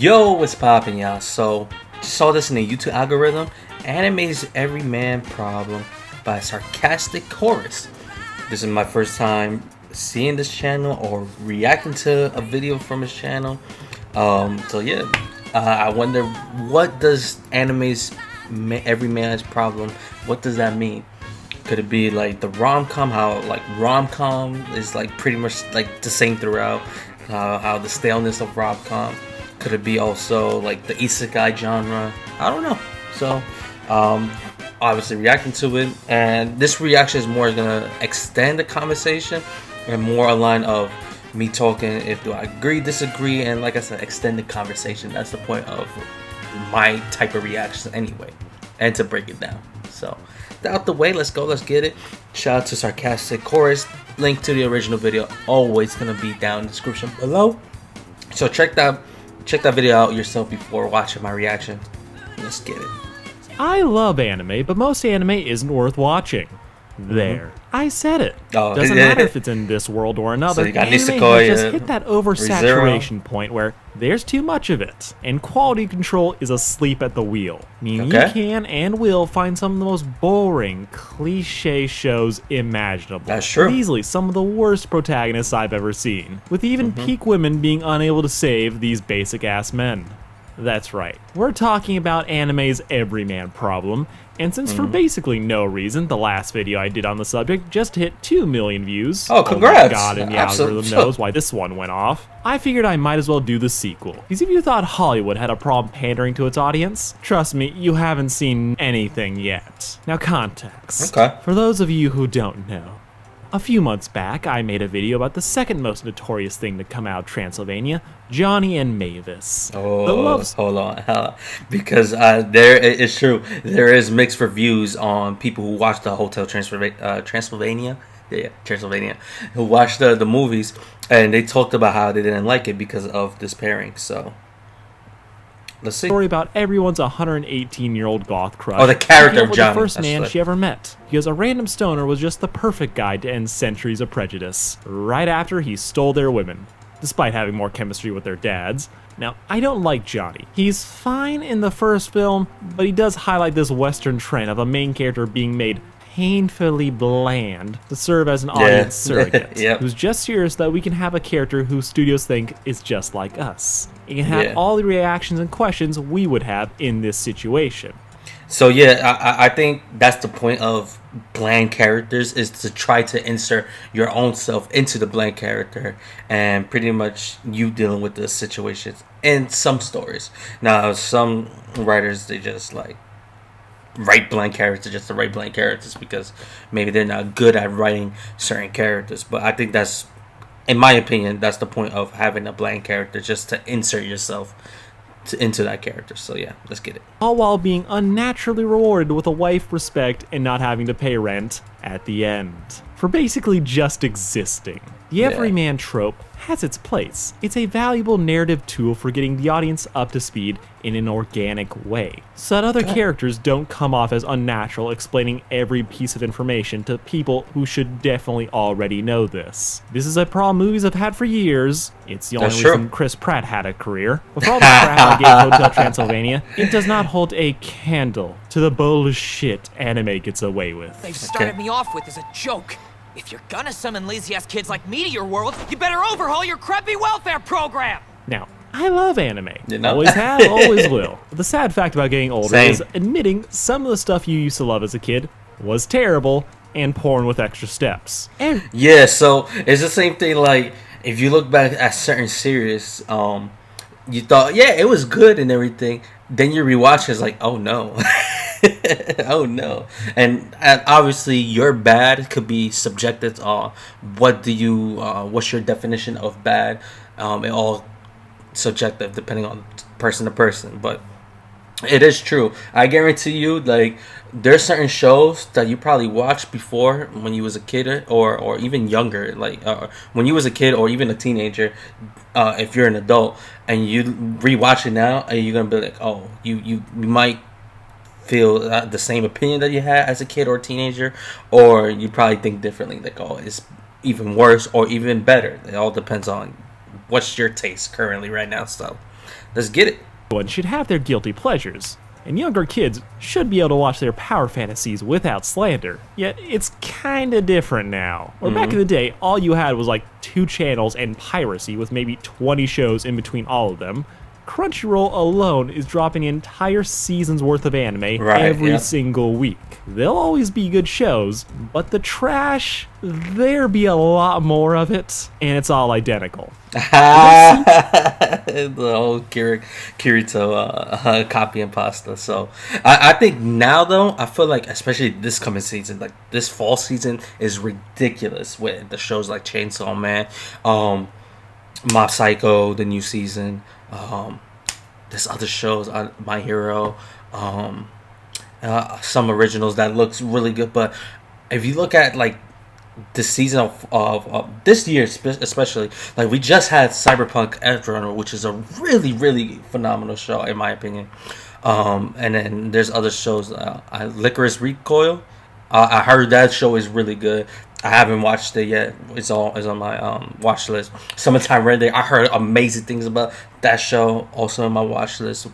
Yo, what's poppin', y'all? So, saw this in the YouTube algorithm. Anime's Everyman Problem by Sarcastic Chorus. This is my first time seeing this channel or reacting to a video from his channel. I wonder, what does anime's Everyman's Problem, what does that mean? Could it be like the rom-com, how like rom-com is like pretty much like the same throughout, how the staleness of rom-com? Could it be also like the Isekai genre? I don't know. So, obviously reacting to it, and this reaction is more gonna extend the conversation and more a line of me talking if do I agree, disagree, and like I said, extend the conversation. That's the point of my type of reaction anyway, and to break it down. So, out the way, let's go, let's get it. Shout out to Sarcastic Chorus. Link to the original video always gonna be down in the description below. So check that video out yourself before watching my reaction. Let's get it. I love anime, but most anime isn't worth watching. There. I said it. Doesn't matter if it's in this world or another. So you got anime Isekai, has just hit that oversaturation point where there's too much of it, and quality control is asleep at the wheel. Meaning you can and will find some of the most boring, cliche shows imaginable. That's true. Easily some of the worst protagonists I've ever seen, with even peak women being unable to save these basic-ass men. That's right, we're talking about anime's Everyman Problem, and since for basically no reason, the last video I did on the subject just hit 2 million views. Oh, congrats! Oh my god, and the algorithm knows why this one went off. I figured I might as well do the sequel. Because if you thought Hollywood had a problem pandering to its audience, trust me, you haven't seen anything yet. Now, context. Okay. For those of you who don't know, a few months back, I made a video about the second most notorious thing to come out of Transylvania, Johnny and Mavis. Oh, hold on. Because it's true. There is mixed reviews on people who watched the Hotel Transylvania. Yeah, Transylvania. Who watched the movies, and they talked about how they didn't like it because of this pairing. So, let's see. Story about everyone's 118-year-old goth crush. Oh, the character of Johnny. The first man she ever met. Because a random stoner was just the perfect guy to end centuries of prejudice. Right after he stole their women, despite having more chemistry with their dads. Now, I don't like Johnny. He's fine in the first film, but he does highlight this Western trend of a main character being made painfully bland to serve as an audience surrogate, who's just serious that we can have a character who studios think is just like us. It can have all the reactions and questions we would have in this situation. So yeah, I think that's the point of bland characters, is to try to insert your own self into the bland character, and pretty much you dealing with the situations in some stories. Now, some writers, they just like write blank characters just to write blank characters because maybe they're not good at writing certain characters. But I think that's, in my opinion, that's the point of having a blank character, just to insert yourself into that character. So yeah, let's get it. All while being unnaturally rewarded with a wife, respect, and not having to pay rent at the end. For basically just existing. The Everyman trope has its place. It's a valuable narrative tool for getting the audience up to speed in an organic way, so that other characters don't come off as unnatural explaining every piece of information to people who should definitely already know this. This is a problem movies have had for years. It's the only reason Chris Pratt had a career. With all the crap I gave Hotel Transylvania, it does not hold a candle to the bullshit anime gets away with. They've started me off with as a joke. If you're gonna summon lazy-ass kids like me to your world, you better overhaul your crappy welfare program! Now, I love anime. Always have, always will. But the sad fact about getting older is admitting some of the stuff you used to love as a kid was terrible and porn with extra steps. Yeah, so it's the same thing. Like, if you look back at certain series, you thought, yeah, it was good and everything. Then you rewatch it, it's like, oh no. Oh no. And obviously your bad could be subjective to what's your definition of bad. It all subjective depending on person to person, but it is true. I guarantee you, like, there's certain shows that you probably watched before when you was a kid or even younger, like when you was a kid or even a teenager, if you're an adult and you rewatch it now, and you're gonna be like, oh, you might feel the same opinion that you had as a kid or a teenager, or you probably think differently, like, oh, it's even worse or even better. It all depends on what's your taste currently right now. So Let's get it. Everyone should have their guilty pleasures, and younger kids should be able to watch their power fantasies without slander. Yet it's kinda different now. Or back in the day, all you had was like 2 channels and piracy with maybe 20 shows in between all of them. Crunchyroll alone is dropping an entire season's worth of anime every single week. There'll always be good shows, but the trash, there be a lot more of it, and it's all identical. The whole Kirito copy and pasta. So I think now though, I feel like especially this coming season, like this fall season is ridiculous with the shows like Chainsaw Man, Mob Psycho, the new season. There's other shows on My Hero, some originals that looks really good. But if you look at like the season of this year, especially, like we just had Cyberpunk Edgerunner, which is a really phenomenal show in my opinion. And then there's other shows, Licorice Recoil. I heard that show is really good. I haven't watched it yet. It's on my watch list. Summertime Render. I heard amazing things about that show. Also on my watch list.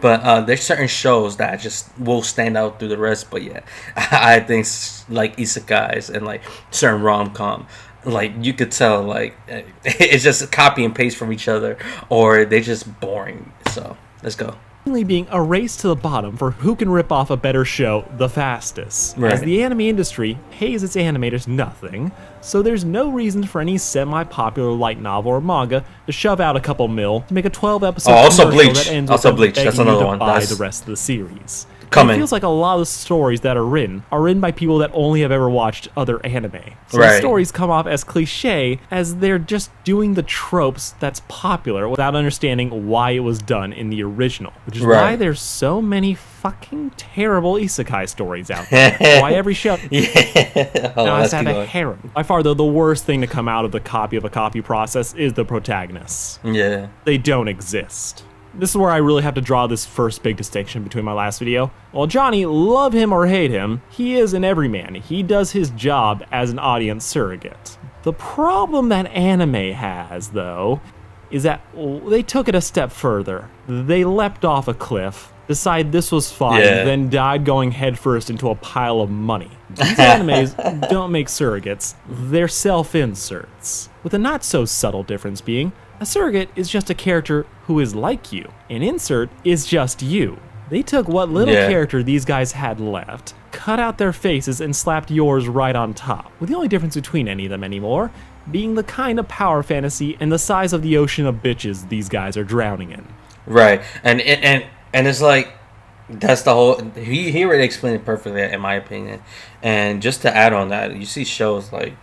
But there's certain shows that just will stand out through the rest. But yeah, I think like isekais and like certain rom-com, like you could tell like it's just a copy and paste from each other, or they're just boring. So let's go. Being a race to the bottom for who can rip off a better show the fastest. Right. As the anime industry pays its animators nothing, so there's no reason for any semi-popular light novel or manga to shove out a couple mil to make a 12-episode also commercial Bleach. that ends Also with Bleach. them That's begging you another to one. buy That's the rest of the series. coming. It feels like a lot of the stories that are written by people that only have ever watched other anime. So the Right. stories come off as cliche as they're just doing the tropes that's popular without understanding why it was done in the original. Which is why Right. there's so many fucking terrible isekai stories out there. Why every show Yeah. Oh, now has let's to keep have a going. harem. By far, though, the worst thing to come out of the copy of a copy process is the protagonists. Yeah. They don't exist. This is where I really have to draw this first big distinction between my last video. While Johnny, love him or hate him, he is an everyman. He does his job as an audience surrogate. The problem that anime has, though, is that they took it a step further. They leapt off a cliff, decided this was fine, then died going headfirst into a pile of money. These animes don't make surrogates, they're self-inserts. With a not so subtle difference being, a surrogate is just a character who is like you. An insert is just you. They took what little character these guys had left, cut out their faces, and slapped yours right on top. With the only difference between any of them anymore being the kind of power fantasy and the size of the ocean of bitches these guys are drowning in. Right. And it's like that's the whole. He already explained it perfectly in my opinion. And just to add on that, you see shows like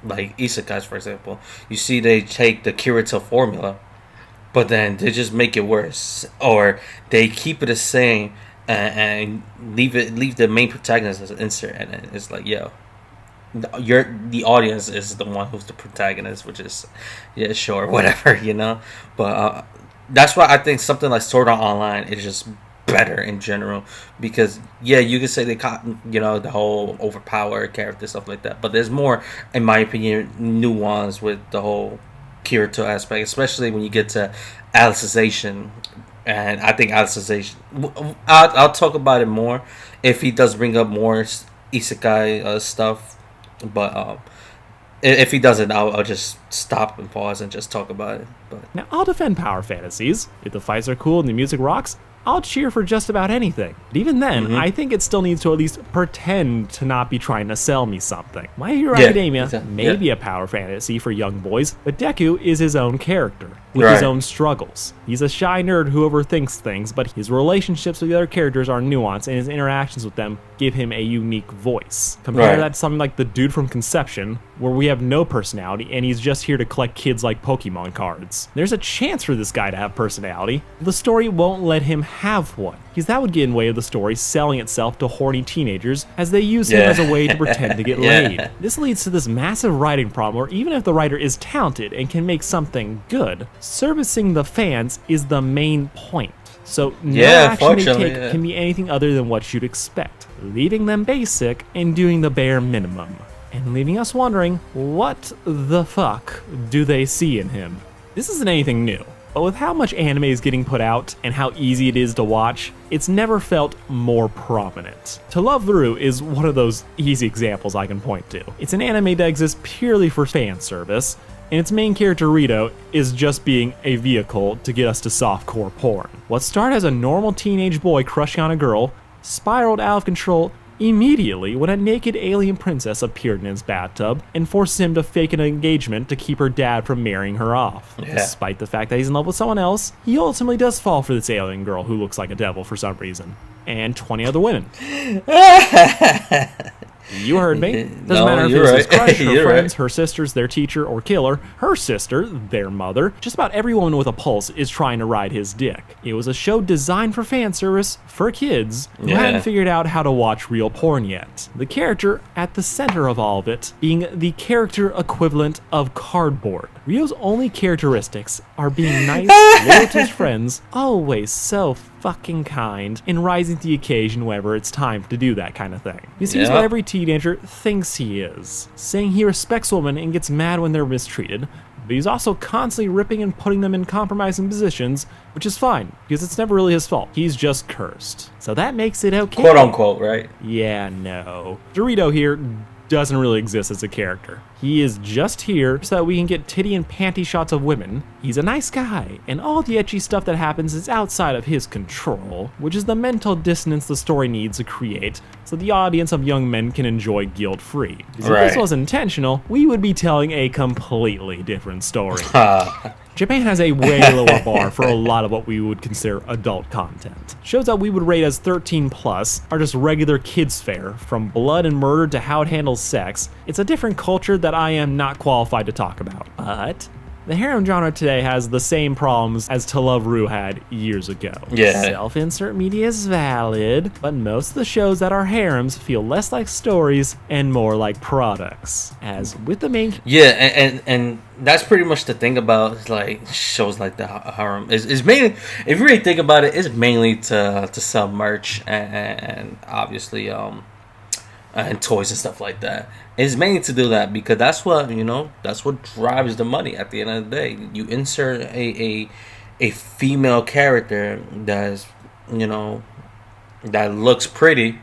isekais, for example. You see they take the Kirito formula, but then they just make it worse, or they keep it the same and leave the main protagonist as an insert, and then it's like, yo, the audience is the one who's the protagonist, which is sure, whatever, you know. But that's why I think something like Sword Art Online is just better in general, because you can say they caught the whole overpowered character stuff like that, but there's more, in my opinion, nuance with the whole Kirito aspect, especially when you get to Alicization. And I think Alicization, I'll talk about it more if he does bring up more isekai stuff, but if he doesn't, I'll just stop and pause and just talk about it. But now, I'll defend power fantasies. If the fights are cool and the music rocks, I'll cheer for just about anything. But even then, I think it still needs to at least pretend to not be trying to sell me something. My Hero Academia may be a power fantasy for young boys, but Deku is his own character, with his own struggles. He's a shy nerd who overthinks things, but his relationships with the other characters are nuanced, and his interactions with them give him a unique voice. Compare that to something like the dude from Conception, where we have no personality, and he's just here to collect kids like Pokemon cards. There's a chance for this guy to have personality. The story won't let him have one, because that would get in the way of the story selling itself to horny teenagers as they use him as a way to pretend to get laid. This leads to this massive writing problem where even if the writer is talented and can make something good, servicing the fans is the main point. So no action they take can be anything other than what you'd expect, leaving them basic and doing the bare minimum, and leaving us wondering, what the fuck do they see in him? This isn't anything new. But with how much anime is getting put out and how easy it is to watch, it's never felt more prominent. To Love Through is one of those easy examples I can point to. It's an anime that exists purely for fan service, and its main character Rito is just being a vehicle to get us to softcore porn. What started as a normal teenage boy crushing on a girl spiraled out of control immediately when a naked alien princess appeared in his bathtub and forces him to fake an engagement to keep her dad from marrying her off. Yeah. Despite the fact that he's in love with someone else, he ultimately does fall for this alien girl who looks like a devil for some reason. And 20 other women. You heard me. Doesn't matter if it was his crush, her friends, her sisters, their teacher, or killer, her sister, their mother. Just about every woman with a pulse is trying to ride his dick. It was a show designed for fan service, for kids, who hadn't figured out how to watch real porn yet. The character at the center of all of it being the character equivalent of cardboard. Rio's only characteristics are being nice, loyal to his friends, always so fucking kind, and rising to the occasion whenever it's time to do that kind of thing. He's what every teenager thinks he is, saying he respects women and gets mad when they're mistreated, but he's also constantly ripping and putting them in compromising positions, which is fine, because it's never really his fault. He's just cursed. So that makes it okay. Quote unquote, right? Yeah, no. Dorito here doesn't really exist as a character. He is just here so that we can get titty and panty shots of women. He's a nice guy, and all the ecchi stuff that happens is outside of his control, which is the mental dissonance the story needs to create so the audience of young men can enjoy guilt-free. Because if this was intentional, we would be telling a completely different story. Japan has a way lower bar for a lot of what we would consider adult content. Shows that we would rate as 13 plus are just regular kids fare, from blood and murder to how it handles sex. It's a different culture that I am not qualified to talk about. But the harem genre today has the same problems as To Love Ru had years ago. Self-insert media is valid, but most of the shows that are harems feel less like stories and more like products. As with the main... and that's pretty much the thing about like shows like the harem. Is mainly, if you really think about it, it's mainly to sell merch and obviously and toys and stuff like that. It's mainly to do that because that's what that's what drives the money at the end of the day. You insert a female character that's that looks pretty,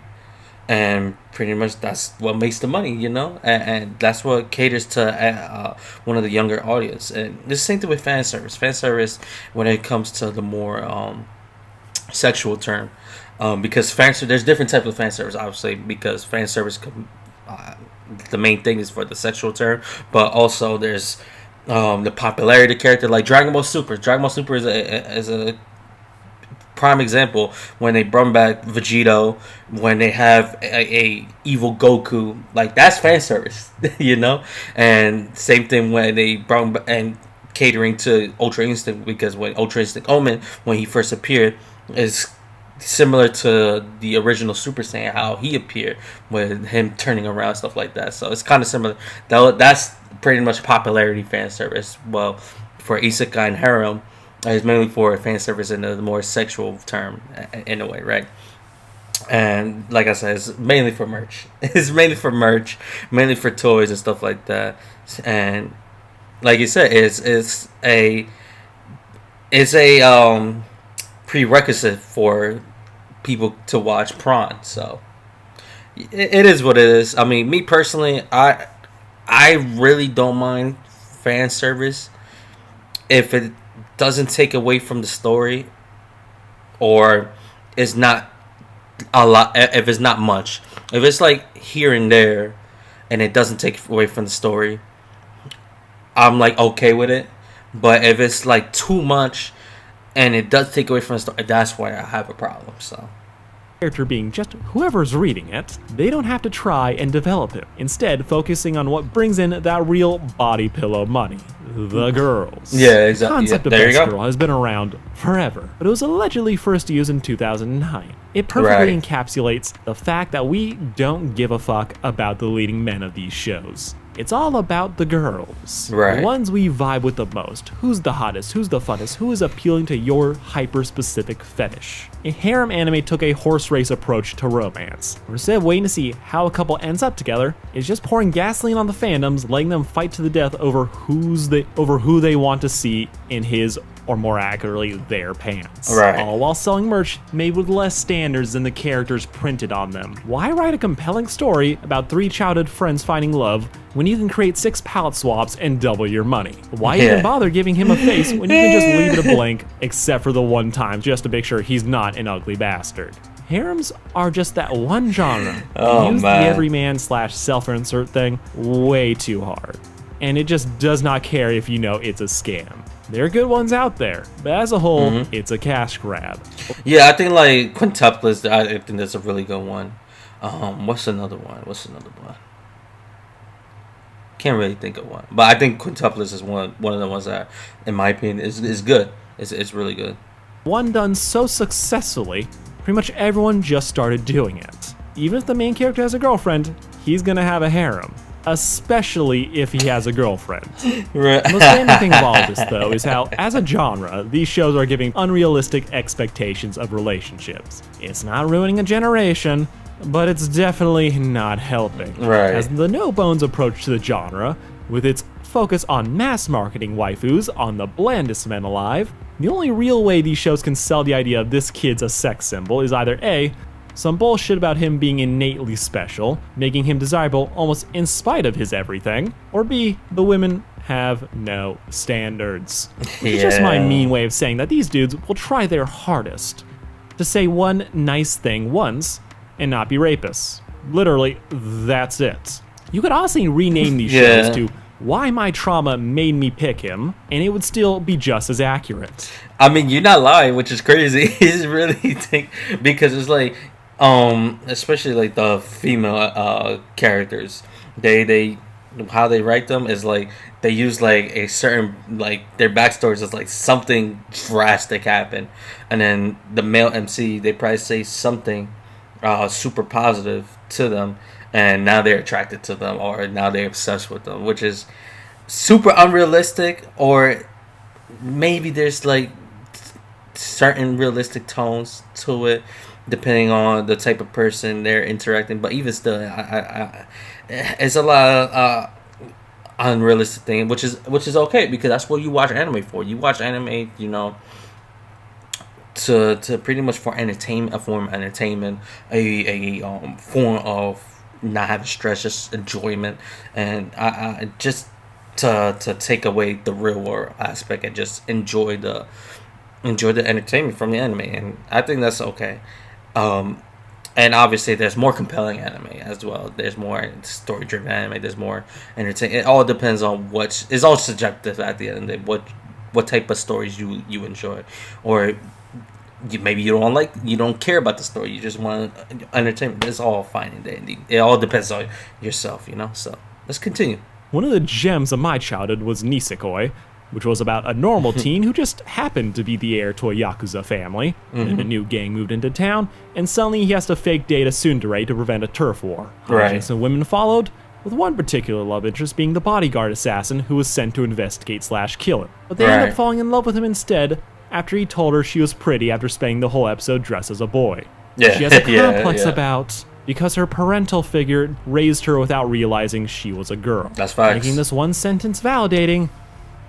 and pretty much that's what makes the money, and that's what caters to one of the younger audience. And the same thing with fan service. Fan service when it comes to the more sexual term. Because there's different types of fan service, obviously, because fan service, the main thing is for the sexual term, but also there's the popularity of the character, like Dragon Ball Super. Dragon Ball Super is a prime example when they bring back Vegito, when they have a evil Goku, like that's fan service, and same thing when they bring and catering to Ultra Instinct, because when Ultra Instinct Omen, when he first appeared, is similar to the original Super Saiyan, how he appeared with him turning around, stuff like that. So it's kind of similar. That's pretty much popularity fan service. Well, for Isekai and harem, it's mainly for fan service in the more sexual term, in a way, right? And like I said, it's mainly for merch. It's mainly for merch, mainly for toys and stuff like that. And like you said, it's a prerequisite for people to watch prawn. So it is what it is. I mean, me personally, I really don't mind fan service if it doesn't take away from the story, or it's not a lot, if it's not much. If it's like here and there and it doesn't take away from the story, I'm like okay with it. But if it's like too much and it does take away from the story, that's why I have a problem. So character being just whoever's reading it, they don't have to try and develop him. Instead, focusing on what brings in that real body pillow money. The girls. Yeah, exactly. The concept of best girl has been around forever, but it was allegedly first used in 2009. It perfectly encapsulates the fact that we don't give a fuck about the leading men of these shows. It's all about the girls. The ones we vibe with the most. Who's the hottest? Who's the funnest? Who is appealing to your hyper-specific fetish? A harem anime took a horse race approach to romance. Instead of waiting to see how a couple ends up together, it's just pouring gasoline on the fandoms, letting them fight to the death over who they want to see in his or more accurately, their pants. Right. All while selling merch made with less standards than the characters printed on them. Why write a compelling story about 3 childhood friends finding love when you can create 6 palette swaps and double your money? Why even bother giving him a face when you can just leave it a blank, except for the one time just to make sure he's not an ugly bastard? Harems are just that one genre that use the everyman / self-insert thing way too hard. And it just does not care if you know it's a scam. There are good ones out there, but as a whole, it's a cash grab. Yeah, I think like Quintuplets, I think that's a really good one. What's another one? Can't really think of one. But I think Quintuplets is one of the ones that, in my opinion, is good. It's really good. One done so successfully, pretty much everyone just started doing it. Even if the main character has a girlfriend, he's gonna have a harem. Especially if he has a girlfriend. Right. The most damning thing of all of this, though, is how, as a genre, these shows are giving unrealistic expectations of relationships. It's not ruining a generation, but it's definitely not helping. Right. As the no-bones approach to the genre, with its focus on mass marketing waifus on the blandest men alive, the only real way these shows can sell the idea of this kid's a sex symbol is either A, some bullshit about him being innately special, making him desirable almost in spite of his everything, or B, the women have no standards. Which is just my mean way of saying that these dudes will try their hardest to say one nice thing once and not be rapists. Literally, that's it. You could honestly rename these shows to Why My Trauma Made Me Pick Him, and it would still be just as accurate. I mean, you're not lying, which is crazy. It's really because it's like, especially like the female characters, they how they write them is like they use like a certain, like their backstories is like something drastic happened, and then the male MC, they probably say something super positive to them, and now they're attracted to them, or now they're obsessed with them, which is super unrealistic. Or maybe there's like certain realistic tones to it depending on the type of person they're interacting, but even still, it's a lot of unrealistic thing, which is okay, because that's what you watch anime for. You watch anime, you know, to pretty much for entertainment, a form of entertainment, a form of not having stress, just enjoyment, and I just to take away the real world aspect and just enjoy the entertainment from the anime, and I think that's okay. And obviously there's more compelling anime as well. There's more story driven anime. There's more entertainment. It all depends on it's all subjective at the end of the day. What type of stories you enjoy, or maybe you don't care about the story. You just want entertainment. It's all fine and dandy. It all depends on yourself, you know. So let's continue. One of the gems of my childhood was Nisekoi, which was about a normal teen who just happened to be the heir to a Yakuza family. And a new gang moved into town, and suddenly he has to fake date a tsundere to prevent a turf war. Hijinks and women followed, with one particular love interest being the bodyguard assassin who was sent to investigate / kill him. But they end up falling in love with him instead, after he told her she was pretty after spending the whole episode dressed as a boy. She has a complex about because her parental figure raised her without realizing she was a girl. That's facts. Making this one sentence validating,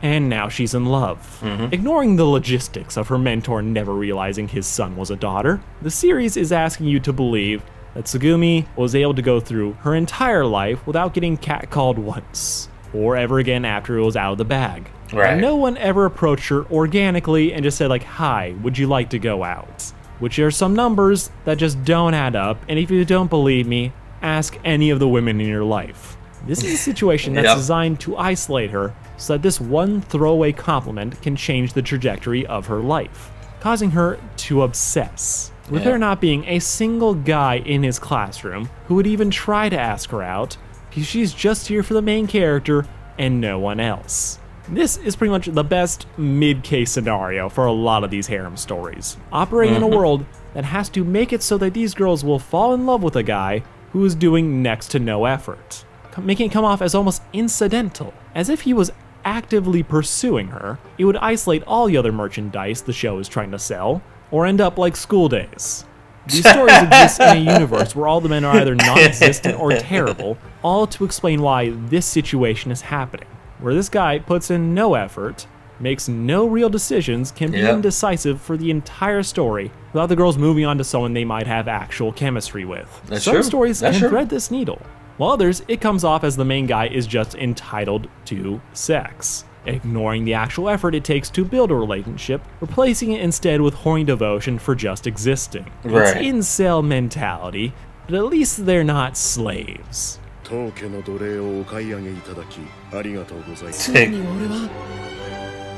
and now she's in love. Ignoring the logistics of her mentor never realizing his son was a daughter, the series is asking you to believe that Tsugumi was able to go through her entire life without getting catcalled once, or ever again after it was out of the bag. And no one ever approached her organically and just said like, "Hi, would you like to go out?" Which are some numbers that just don't add up, and if you don't believe me, ask any of the women in your life. This is a situation that's designed to isolate her so that this one throwaway compliment can change the trajectory of her life, causing her to obsess, with there not being a single guy in his classroom who would even try to ask her out, because she's just here for the main character and no one else. This is pretty much the best mid-case scenario for a lot of these harem stories, operating in a world that has to make it so that these girls will fall in love with a guy who is doing next to no effort, making it come off as almost incidental, as if he was actively pursuing her. It would isolate all the other merchandise the show is trying to sell, or end up like School Days. These stories exist in a universe where all the men are either non-existent or terrible, all to explain why this situation is happening, where this guy puts in no effort, makes no real decisions, can be indecisive for the entire story without the girls moving on to someone they might have actual chemistry with. That's Some true. stories That's can true. thread this needle, while others, it comes off as the main guy is just entitled to sex, ignoring the actual effort it takes to build a relationship, replacing it instead with horny devotion for just existing. It's Right. incel mentality, but at least they're not slaves. 当家の奴隷をお買い上げいただきありがとうございます Sick. 俺は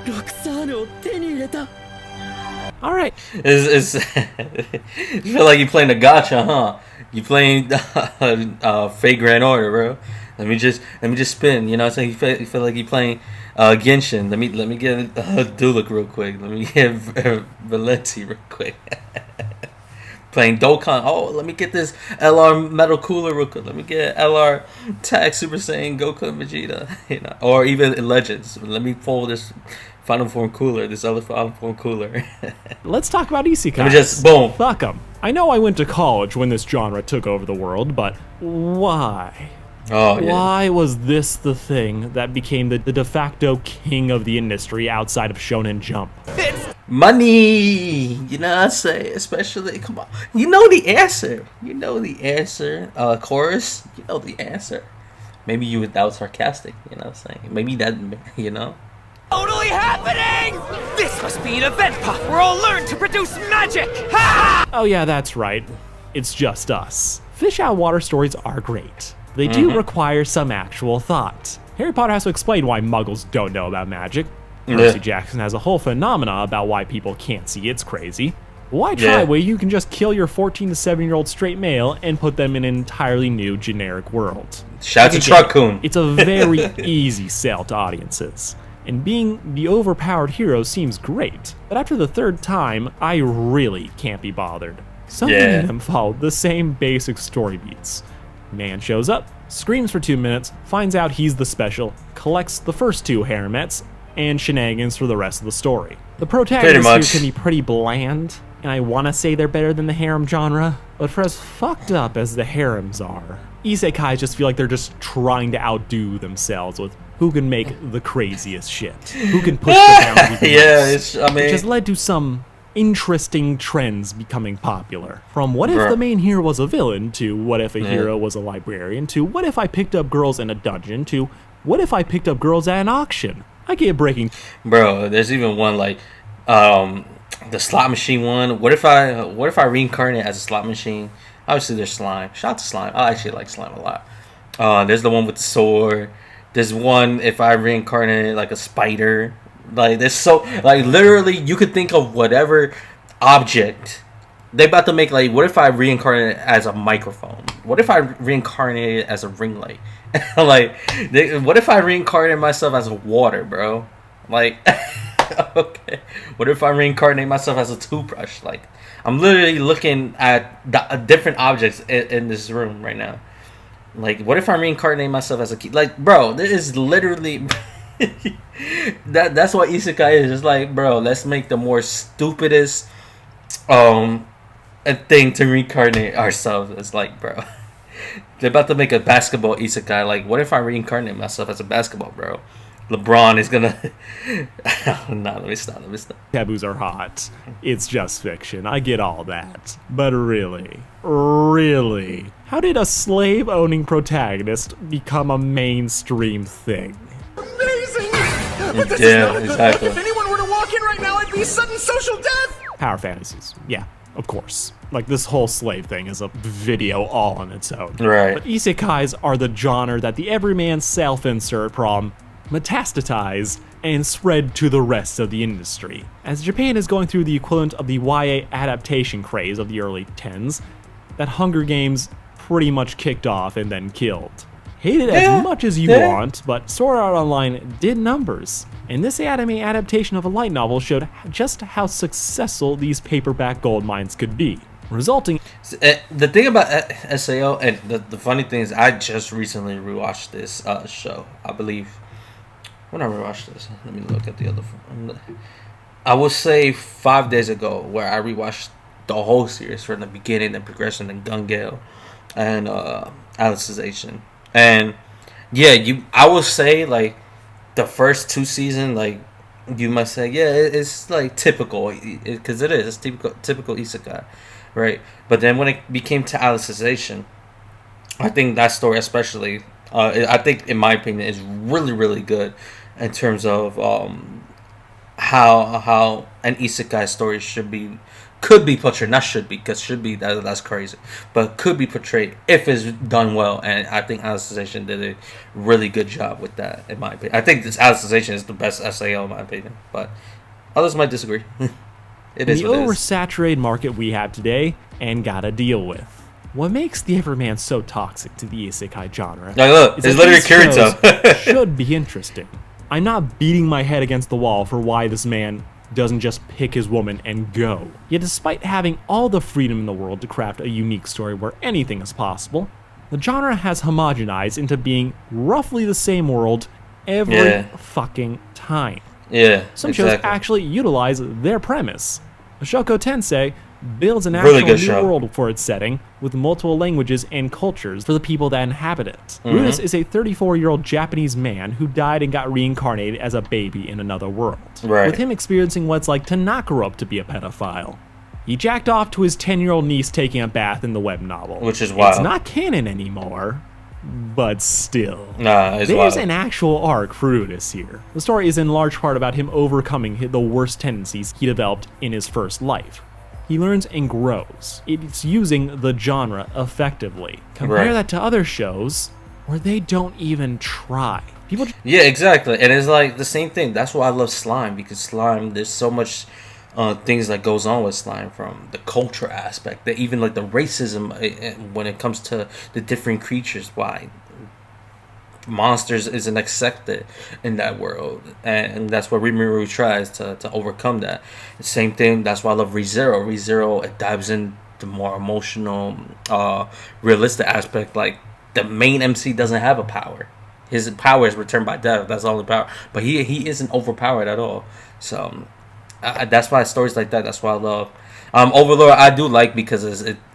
ロクサーヌを手に入れた Alright, It's you feel like you playing a gacha, huh? You playing Fate Grand Order, bro. Let me just spin. You know what I'm saying? You feel like you playing Genshin. Let me get Dulik real quick. Let me get Valenti real quick. Playing Dokkan. Oh, let me get this LR Metal Cooler real quick. Let me get LR Tag Super Saiyan Goku and Vegeta. You know, or even in Legends. Let me pull this Final Form Cooler. This other Final Form Cooler. let's talk about Isekai. Let me just boom. Fuck 'em. I know I went to college when this genre took over the world, but why? Oh yeah. Why was this the thing that became the de facto king of the industry outside of Shonen Jump? Money, you know what I'm saying? Especially, come on, you know the answer. You know the answer. Chorus, you know the answer. Maybe that was sarcastic. You know what I'm saying? Maybe that, you know. Totally happening! This must be an event pop where I'll learn to produce magic! Ha! Oh yeah, that's right. It's just us. Fish out of water stories are great. They do require some actual thought. Harry Potter has to explain why muggles don't know about magic. Percy Jackson has a whole phenomena about why people can't see it's crazy. Why try Yeah. where you can just kill your 14 to 7-year-old straight male and put them in an entirely new generic world? Shout out to Again, Truckcoon. It's a very easy sell to audiences. And being the overpowered hero seems great, but after the third time, I really can't be bothered. So many of them follow the same basic story beats. Man shows up, screams for 2 minutes, finds out he's the special, collects the first 2 haremettes, and shenanigans for the rest of the story. The protagonists here much. can be pretty bland, and I want to say they're better than the harem genre, but for as fucked up as the harems are, isekais just feel like they're just trying to outdo themselves with who can make the craziest shit, who can push the boundaries the Yeah, most, I mean, which has led to some interesting trends becoming popular. From what if Bruh. the main hero was a villain, to what if a hero was a librarian, to what if I picked up girls in a dungeon, to what if I picked up girls at an auction. I get breaking. bro. There's even one like, the slot machine one. What if I reincarnate as a slot machine? Obviously, there's slime. Shout out to slime. I actually like slime a lot. There's the one with the sword. There's one if I reincarnate like a spider. Like there's so like literally you could think of whatever object. They about to make like what if I reincarnate as a microphone? What if I reincarnated as a ring light? Like what if I reincarnate myself as a water, bro? Like okay. What if I reincarnate myself as a toothbrush? Like I'm literally looking at different objects in this room right now. Like, what if I reincarnate myself as a key? Like, bro, there is literally that's what isekai is. It's like, bro, let's make the more stupidest a thing to reincarnate ourselves. It's like, bro, they're about to make a basketball isekai. Like, what if I reincarnate myself as a basketball, bro? LeBron is gonna. Nah, let me stop. Taboos are hot. It's just fiction. I get all that. But really, how did a slave-owning protagonist become a mainstream thing? Amazing! But this Yeah, is not a good exactly. look. If anyone were to walk in right now, it'd be sudden social death! Power fantasies. Yeah, of course. Like, this whole slave thing is a video all on its own. Right. But isekais are the genre that the everyman self-insert problem metastatized and spread to the rest of the industry. As Japan is going through the equivalent of the YA adaptation craze of the early 10s, that Hunger Games pretty much kicked off and then killed. Hate it as much as you want, but Sword Art Online did numbers, and this anime adaptation of a light novel showed just how successful these paperback gold mines could be, resulting. The thing about SAO, and the funny thing is, I just recently rewatched this show. I believe when I rewatched this, let me look at the other. I would say 5 days ago, where I rewatched the whole series from the beginning and progression and Gun Gale and Alicization. And yeah, I would say like the first 2 seasons, like you might say, yeah, it's like typical, because it is. It's typical isekai, right? But then when it became to Alicization, I think that story especially, I think in my opinion, is really really good in terms of how an isekai story could be portrayed. Not should be, because should be that's crazy, but could be portrayed if it's done well. And I think Alicization did a really good job with that, in my opinion. I think this Alicization is the best SAO in my opinion, but others might disagree. It is the what it is. oversaturated market we have today and gotta deal with. What makes the Everyman so toxic to the isekai genre? Like, look, is it's that literally these shows Kirito. should be interesting. I'm not beating my head against the wall for why this man doesn't just pick his woman and go. Yet despite having all the freedom in the world to craft a unique story where anything is possible, the genre has homogenized into being roughly the same world every fucking time. Yeah, Some exactly. shows actually utilize their premise. Shoko Tensei builds an Really actual good new show. world for its setting, with multiple languages and cultures for the people that inhabit it. Mm-hmm. Rudeus is a 34-year-old Japanese man who died and got reincarnated as a baby in another world, Right. with him experiencing what it's like to not grow up to be a pedophile. He jacked off to his 10-year-old niece taking a bath in the web novel. Which is wild. It's not canon anymore, but still. Nah, it's There's wild. an actual arc for Rudeus here. The story is in large part about him overcoming the worst tendencies he developed in his first life. He learns and grows. It's using the genre effectively. Compare Right. that to other shows where they don't even try. People Yeah, exactly. And it's like the same thing. That's why I love Slime, because Slime, there's so much things that goes on with Slime, from the culture aspect, that even like the racism when it comes to the different creatures, why monsters isn't accepted in that world, and that's what Rimuru tries to overcome that. Same thing. That's why I love ReZero. ReZero, it dives in the more emotional, realistic aspect. Like, the main MC doesn't have a power. His power is returned by death. That's all the power. But he isn't overpowered at all. So that's why stories like that. That's why I love. Overlord, I do like, because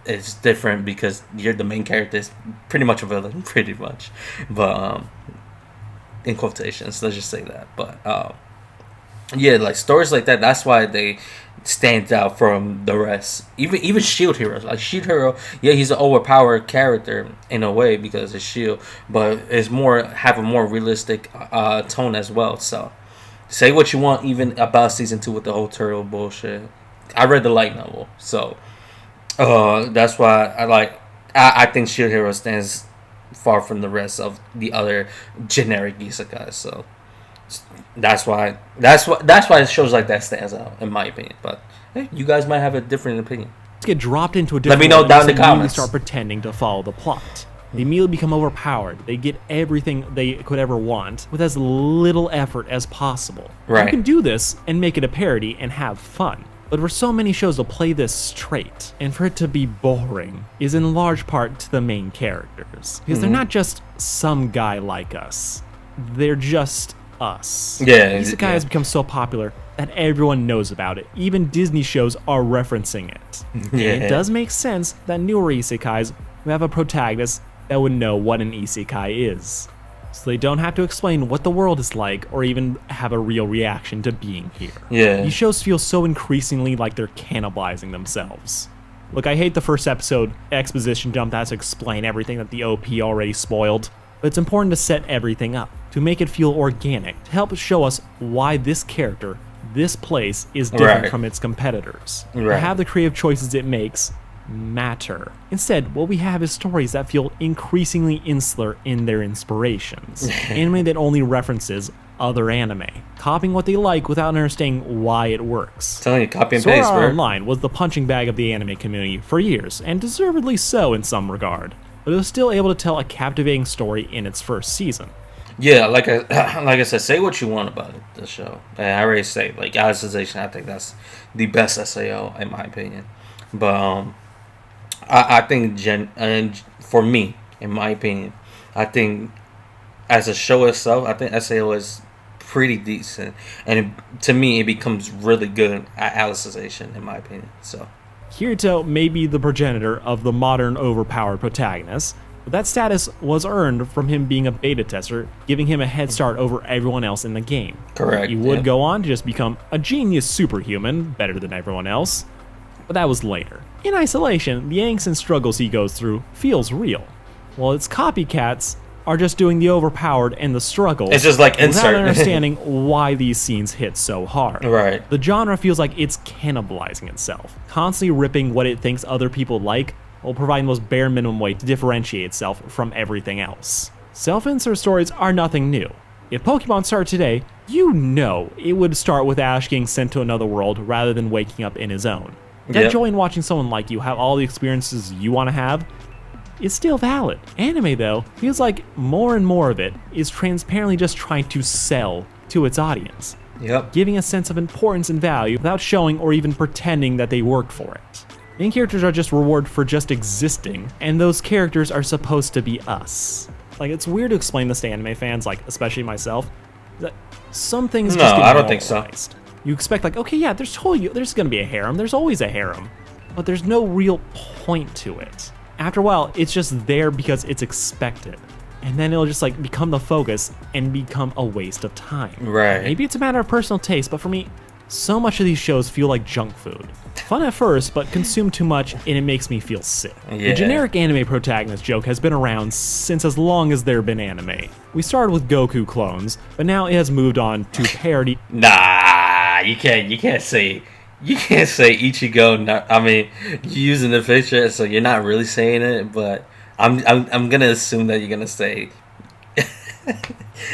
it's different, because you're the main character is pretty much a villain, pretty much. But in quotations, let's just say that. But yeah, like stories like that. That's why they stand out from the rest. Even Shield Hero, like Shield Hero, yeah, he's an overpowered character in a way because of Shield, but it's have a more realistic tone as well. So say what you want, even about season 2 with the whole turtle bullshit. I read the light novel, so that's why I think Shield Hero stands far from the rest of the other generic isekai. So that's why shows like that stands out, in my opinion. But hey, you guys might have a different opinion. get dropped into a different me know world down and in the immediately comments. start pretending to follow the plot. They immediately become overpowered. They get everything they could ever want with as little effort as possible. Right. You can do this and make it a parody and have fun. But for so many shows to play this straight, and for it to be boring, is in large part to the main characters. Because they're not just some guy like us. They're just us. Yeah, Isekai yeah. has become so popular that everyone knows about it. Even Disney shows are referencing it. Yeah. And it does make sense that newer isekais will have a protagonist that would know what an isekai is. So they don't have to explain what the world is like or even have a real reaction to being here. Yeah. These shows feel so increasingly like they're cannibalizing themselves. Look, I hate the first episode exposition dump that has to explain everything that the OP already spoiled, but it's important to set everything up, to make it feel organic, to help show us why this character, this place, is different Right. from its competitors. To Right. have the creative choices it makes matter. Instead, what we have is stories that feel increasingly insular in their inspirations. Anime that only references other anime, copying what they like without understanding why it works. Telling you, copy and Sword paste, Art bro. Online was the punching bag of the anime community for years, and deservedly so in some regard, but it was still able to tell a captivating story in its first season. Yeah, like I said, say what you want about it, the show. And I already say, like, Alicization, I think that's the best SAO in my opinion. But I think and for me, in my opinion, I think as a show itself, I think SAO is pretty decent, and to me, it becomes really good at Alicization, in my opinion. So Kirito may be the progenitor of the modern overpowered protagonist, But that status was earned from him being a beta tester, giving him a head start over everyone else in the game. Correct. He would go on to just become a genius superhuman, better than everyone else, but that was later. In isolation, the angst and struggles he goes through feels real, while its copycats are just doing the overpowered and the struggles. It's just like insert. Without understanding why these scenes hit so hard. Right. The genre feels like it's cannibalizing itself, constantly ripping what it thinks other people like, while providing the most bare minimum way to differentiate itself from everything else. Self-insert stories are nothing new. If Pokemon started today, you know it would start with Ash getting sent to another world rather than waking up in his own. That joy in watching someone like you have all the experiences you want to have is still valid. Anime, though, feels like more and more of it is transparently just trying to sell to its audience, giving a sense of importance and value without showing or even pretending that they worked for it. Main characters are just rewarded for just existing, and those characters are supposed to be us. Like, it's weird to explain this to anime fans, like, especially myself, that some things just get I don't think so. normalized. You expect, like, okay, yeah, there's gonna be a harem, there's always a harem, but there's no real point to it. After a while, it's just there because it's expected. And then it'll just like become the focus and become a waste of time. Right. Maybe it's a matter of personal taste, but for me, so much of these shows feel like junk food. Fun at first, but consume too much and it makes me feel sick. Yeah. The generic anime protagonist joke has been around since as long as there have been anime. We started with Goku clones, but now it has moved on to parody. Nah, you can't say Ichigo. I mean, you're using the picture, so you're not really saying it. But I'm gonna assume that you're gonna say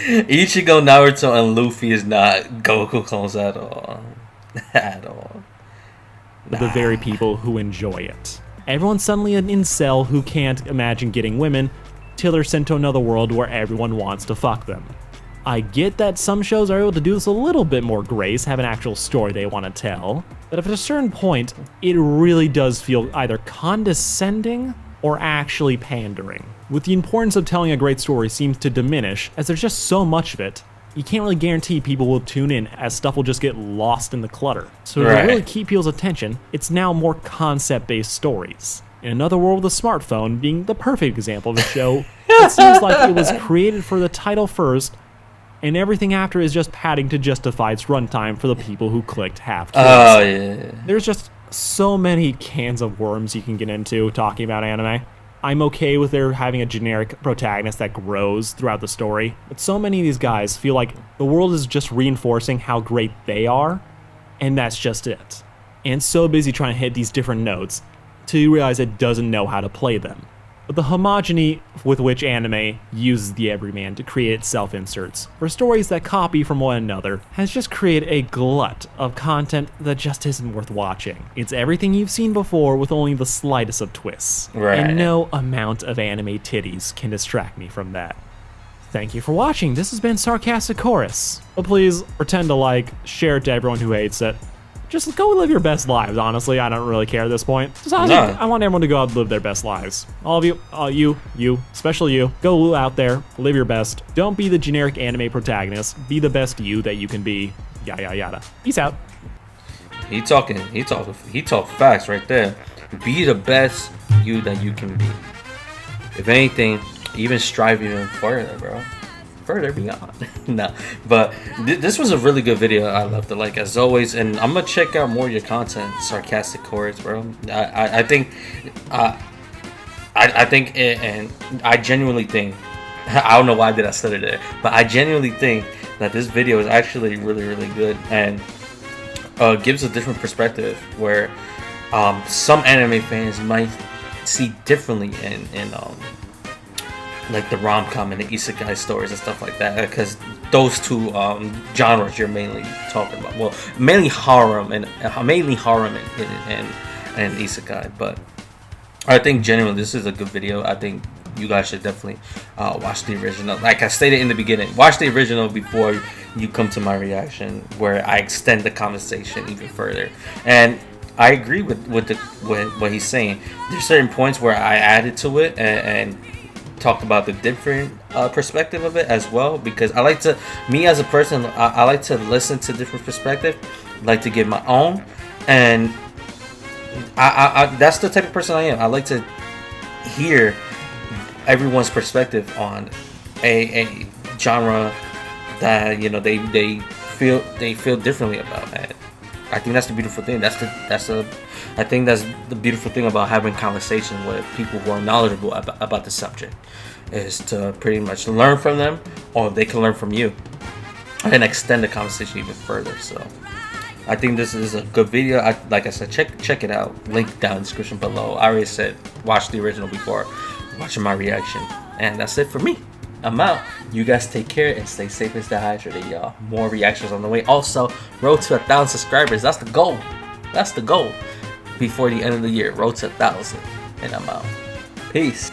Ichigo, Naruto, and Luffy is not Goku clones at all. At all. Nah. The very people who enjoy it. Everyone's suddenly an incel who can't imagine getting women till they're sent to another world where everyone wants to fuck them. I get that some shows are able to do this a little bit more grace, have an actual story they want to tell, but at a certain point, it really does feel either condescending or actually pandering. With the importance of telling a great story seems to diminish, as there's just so much of it, you can't really guarantee people will tune in, as stuff will just get lost in the clutter. So to really keep people's attention, it's now more concept-based stories. In another world with a smartphone being the perfect example of a show, it seems like it was created for the title first, and everything after is just padding to justify its runtime for the people who clicked half kills. Oh, yeah. There's just so many cans of worms you can get into talking about anime. I'm okay with there having a generic protagonist that grows throughout the story, but so many of these guys feel like the world is just reinforcing how great they are, and that's just it. And so busy trying to hit these different notes till you realize it doesn't know how to play them. But the homogeny with which anime uses the Everyman to create its self-inserts for stories that copy from one another has just created a glut of content that just isn't worth watching. It's everything you've seen before with only the slightest of twists. Right. And no amount of anime titties can distract me from that. Thank you for watching. This has been Sarcastic Chorus. But please pretend to like, share it to everyone who hates it. Just go live your best lives, honestly. I don't really care at this point. Just honestly, I want everyone to go out and live their best lives. All of you, especially you, go out there, live your best. Don't be the generic anime protagonist. Be the best you that you can be. Yada yada. Peace out. He talking facts right there. Be the best you that you can be. If anything, even strive even further, bro. Further beyond. No, but this was a really good video. I loved it, like as always, and I'm gonna check out more of your content. Sarcastic Chorus, bro. I think and I genuinely think, I don't know why did I stutter there, but I genuinely think that this video is actually really, really good and gives a different perspective where some anime fans might see differently in like the rom-com and the Isekai stories and stuff like that, because those two genres you're mainly talking about. Well, mainly harem and Isekai. But I think genuinely this is a good video. I think you guys should definitely watch the original. Like I stated in the beginning, watch the original before you come to my reaction, where I extend the conversation even further. And I agree with what he's saying. There's certain points where I added to it and talked about the different perspective of it as well, because I like to, me as a person, I like to listen to different perspective, like to give my own, and I that's the type of person I am. I like to hear everyone's perspective on a genre that they feel differently about. And I think that's the beautiful thing. I think that's the beautiful thing about having conversation with people who are knowledgeable about the subject, is to pretty much learn from them, or they can learn from you and extend the conversation even further. So I think this is a good video. Like I said, check it out. Link down in the description below. I already said watch the original before watching my reaction. And that's it for me. I'm out. You guys take care and stay safe and stay hydrated, y'all. More reactions on the way. Also, road to 1,000 subscribers. That's the goal. That's the goal. Before the end of the year. Road to 1,000. And I'm out. Peace.